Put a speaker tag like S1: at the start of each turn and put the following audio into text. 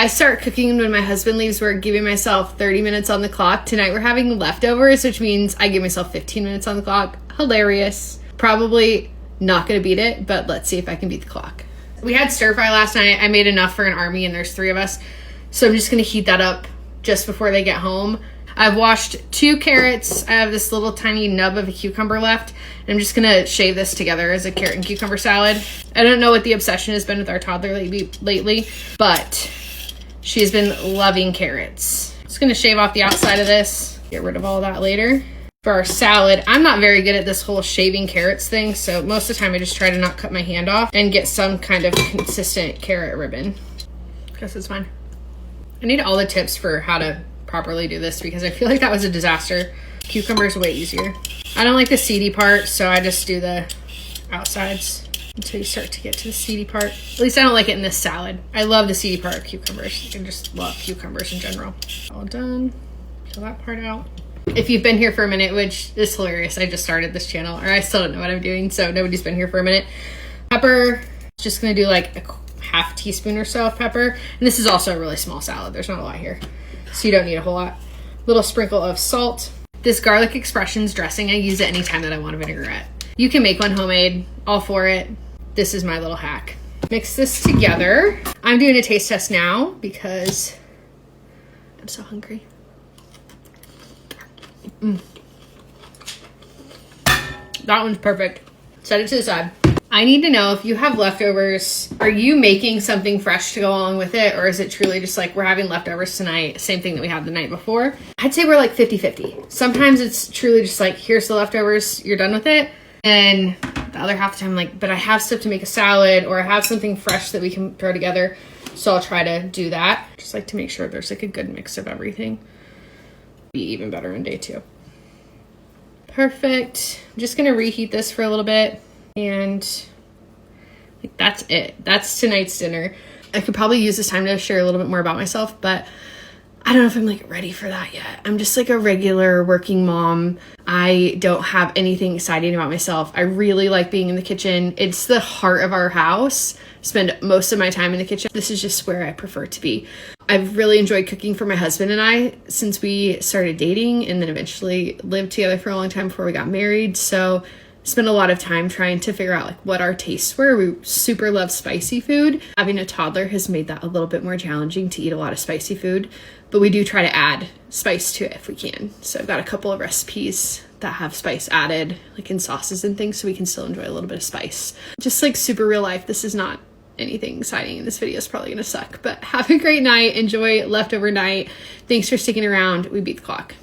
S1: I start cooking when my husband leaves work, giving myself 30 minutes on the clock. Tonight we're having leftovers, which means I give myself 15 minutes on the clock. Hilarious. Probably not gonna beat it, but let's see if I can beat the clock. We had stir fry last night. I made enough for an army and there's 3 of us. So I'm just gonna heat that up just before they get home. I've washed 2 carrots. I have this little tiny nub of a cucumber left. And I'm just gonna shave this together as a carrot and cucumber salad. I don't know what the obsession has been with our toddler lately, but she's been loving carrots. Just gonna shave off the outside of this, get rid of all that later. For our salad, I'm not very good at this whole shaving carrots thing, so most of the time I just try to not cut my hand off and get some kind of consistent carrot ribbon. Guess it's fine. I need all the tips for how to properly do this because I feel like that was a disaster. Cucumber is way easier. I don't like the seedy part, so I just do the outsides until you start to get to the seedy part. At least I don't like it in this salad. I love the seedy part of cucumbers. I just love cucumbers in general. All done. Peel that part out. If you've been here for a minute, which is hilarious, I just started this channel, or I still don't know what I'm doing, so nobody's been here for a minute. Pepper, just gonna do like a half teaspoon or so of pepper. And this is also a really small salad. There's not a lot here, so you don't need a whole lot. Little sprinkle of salt. This garlic expressions dressing, I use it anytime that I want a vinaigrette. You can make one homemade, all for it. This is my little hack. Mix this together. I'm doing a taste test now because I'm so hungry. That one's perfect. Set it to the side. I need to know if you have leftovers, are you making something fresh to go along with it? Or is it truly just like we're having leftovers tonight, same thing that we had the night before? I'd say we're like 50-50. Sometimes it's truly just like, here's the leftovers, you're done with it. And the other half of the time, like, but I have stuff to make a salad or I have something fresh that we can throw together. So I'll try to do that. Just like to make sure there's like a good mix of everything. Be even better on day 2. Perfect. I'm just gonna reheat this for a little bit. And like that's it. That's tonight's dinner. I could probably use this time to share a little bit more about myself, but I don't know if I'm like ready for that yet. I'm just like a regular working mom. I don't have anything exciting about myself. I really like being in the kitchen. It's the heart of our house. Spend most of my time in the kitchen. This is just where I prefer to be. I've really enjoyed cooking for my husband and I since we started dating and then eventually lived together for a long time before we got married. So spent a lot of time trying to figure out like what our tastes were. We super love spicy food. Having a toddler has made that a little bit more challenging to eat a lot of spicy food, but we do try to add spice to it if we can. So I've got a couple of recipes that have spice added, like in sauces and things, so we can still enjoy a little bit of spice. Just like super real life. This is not anything exciting and this video is probably gonna suck, but have a great night. Enjoy leftover night. Thanks for sticking around. We beat the clock.